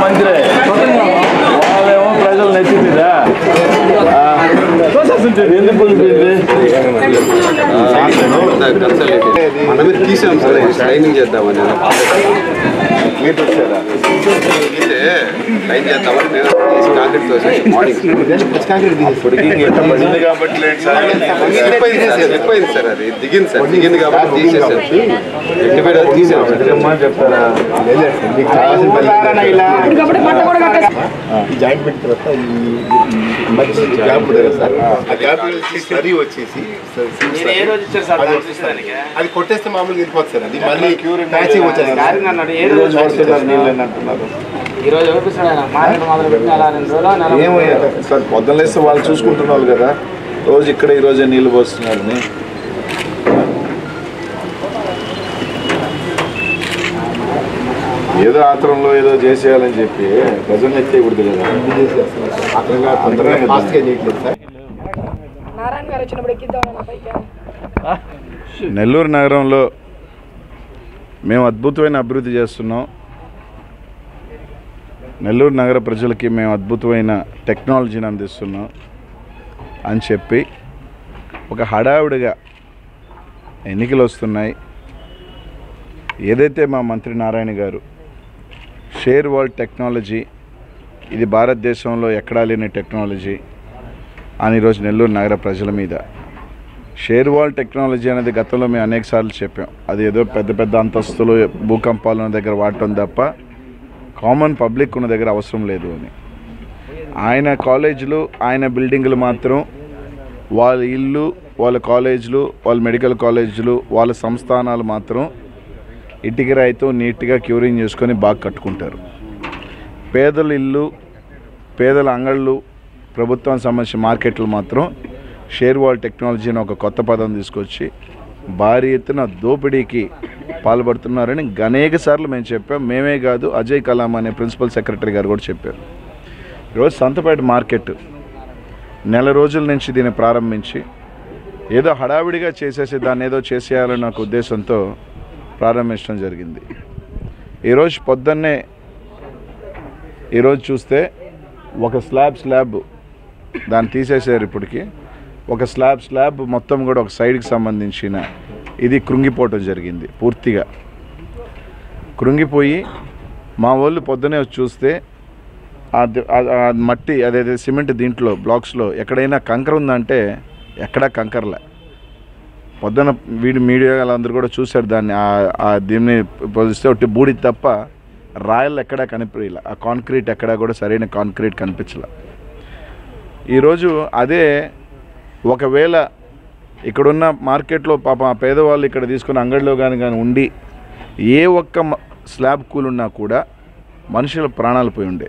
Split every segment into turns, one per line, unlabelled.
మంత్రి వాళ్ళేమో ప్రజలు నచ్చిందిదా ఎందుకు
తీసాం సార్ ట్రైనింగ్ చేద్దామని లైన్ చేద్దామని మేము కాంక్రీట్ తోసేసి మార్నింగ్ ఎక్కువైంది సార్ అది దిగింది కాబట్టి తీసేసాం
చెప్తారా
జాయింట్ పెట్టిన తర్వాత ఈ గ్యాప్ ఉంటుంది కదా సార్ ఆ గ్యాప్ సరి వచ్చేసి అది కొట్టేస్తే మామూలుగా వెళ్ళిపోతుంది సార్ అది మళ్ళీ మ్యాచింగ్ వచ్చేసి
సార్ పొద్దులేస్తే వాళ్ళు చూసుకుంటున్నారు కదా రోజు ఇక్కడ ఈ రోజే నీళ్ళు పోస్తున్నారని ఏదో ఆత్రంలో ఏదో చేసేయాలని చెప్పి ప్రజలు ఎత్తేయకూడదు కదా నెల్లూరు నగరంలో మేము అద్భుతమైన అభివృద్ధి చేస్తున్నాం. నెల్లూరు నగర ప్రజలకి మేము అద్భుతమైన టెక్నాలజీని అందిస్తున్నాం అని చెప్పి ఒక హడావుడిగా ఎన్నికలు వస్తున్నాయి. ఏదైతే మా మంత్రి నారాయణ గారు షేర్ వరల్డ్ టెక్నాలజీ ఇది భారతదేశంలో ఎక్కడా లేని టెక్నాలజీ అని ఈరోజు నెల్లూరు నగర ప్రజల మీద షేర్ వరల్డ్ టెక్నాలజీ అనేది గతంలో మేము అనేక సార్లు చెప్పాం. అది ఏదో పెద్ద పెద్ద అంతస్తులు భూకంపాలు ఉన్న దగ్గర వాడటం తప్ప కామన్ పబ్లిక్ ఉన్న దగ్గర అవసరం లేదు అని. ఆయన కాలేజీలు ఆయన బిల్డింగులు మాత్రం వాళ్ళ ఇల్లు వాళ్ళ కాలేజీలు వాళ్ళ మెడికల్ కాలేజీలు వాళ్ళ సంస్థానాలు మాత్రం ఇటుక రాయితో నీట్గా క్యూరింగ్ చేసుకొని బాగా కట్టుకుంటారు. పేదల ఇల్లు పేదల అంగళ్ళు ప్రభుత్వానికి సంబంధించిన మార్కెట్లు మాత్రం షేర్ వరల్డ్ టెక్నాలజీని ఒక కొత్త పదం తీసుకొచ్చి భారీ ఎత్తున దోపిడీకి పాల్పడుతున్నారని అనేక సార్లు మేము చెప్పాం. మేమే కాదు అజయ్ కలాం అనే ప్రిన్సిపల్ సెక్రటరీ గారు కూడా చెప్పారు. ఈరోజు సంతపేట మార్కెట్ నెల రోజుల నుంచి దీన్ని ప్రారంభించి ఏదో హడావిడిగా చేసేసి దాన్ని ఏదో చేసేయాలన్న ఒక ఉద్దేశంతో ప్రారంభించడం జరిగింది. ఈరోజు పొద్దున్నే ఈరోజు చూస్తే ఒక స్లాబ్ దాన్ని తీసేసారు. ఇప్పటికి ఒక స్లాబ్ మొత్తం కూడా ఒక సైడ్కి సంబంధించిన ఇది కృంగిపోవటం జరిగింది. పూర్తిగా కృంగిపోయి మా వాళ్ళు పొద్దునే వచ్చి చూస్తే మట్టి అదైతే సిమెంట్ దీంట్లో బ్లాక్స్లో ఎక్కడైనా కంకర ఉందంటే ఎక్కడా కంకరలే. పొద్దున మీడియా వాళ్ళందరూ కూడా చూశారు దాన్ని. దీన్ని పోలిస్తే ఒకటి బూడి తప్ప రాయలు ఎక్కడా కనిపించలే. ఆ కాంక్రీట్ ఎక్కడా కూడా సరైన కాంక్రీట్ కనిపించలే. ఈరోజు అదే ఒకవేళ ఇక్కడున్న మార్కెట్లో పాపం ఆ పేదవాళ్ళు ఇక్కడ తీసుకున్న అంగడిలో కానీ ఉండి ఏ ఒక్క స్లాబ్ కూలున్నా కూడా మనుషుల ప్రాణాలు పోయి ఉండే.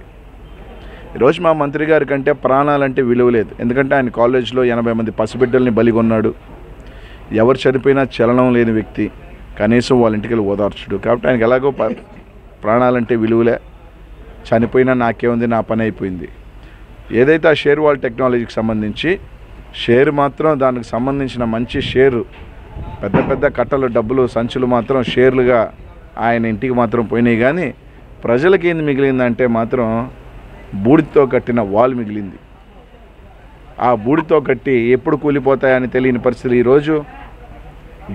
ఈరోజు మా మంత్రి గారి కంటే ప్రాణాలంటే విలువ లేదు. ఎందుకంటే ఆయన కాలేజీలో 80 మంది పసిబిడ్డల్ని బలిగొన్నాడు. ఎవరు చనిపోయినా చలనం లేని వ్యక్తి, కనీసం వాళ్ళ ఇంటికి వెళ్ళి ఓదార్చుడు. కాబట్టి ఆయనకి ఎలాగో ప్రాణాలంటే విలువలే. చనిపోయినా నాకేముంది, నా పని అయిపోయింది. ఏదైతే ఆ షేర్ వరల్డ్ టెక్నాలజీకి సంబంధించి షేర్ మాత్రం దానికి సంబంధించిన మంచి షేరు పెద్ద పెద్ద కట్టలు డబ్బులు సంచులు మాత్రం షేర్లుగా ఆయన ఇంటికి మాత్రం పోయినాయి. కానీ ప్రజలకి ఏంది మిగిలిందంటే మాత్రం బూడితో కట్టిన వాల్ మిగిలింది. ఆ బూడితో కట్టి ఎప్పుడు కూలిపోతాయని తెలియని పరిస్థితులు ఈరోజు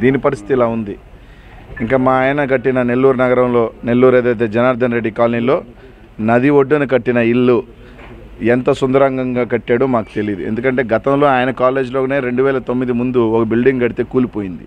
దీని పరిస్థితి ఇలా ఉంది. ఇంకా మా ఆయన కట్టిన నెల్లూరు నగరంలో ఏదైతే జనార్దన్ రెడ్డి కాలనీలో నది ఒడ్డున కట్టిన ఇల్లు ఎంత సుందరంగా కట్టాడో మాకు తెలియదు. ఎందుకంటే గతంలో ఆయన కాలేజీలోనే 2009 ముందు ఒక బిల్డింగ్ కడితే కూలిపోయింది.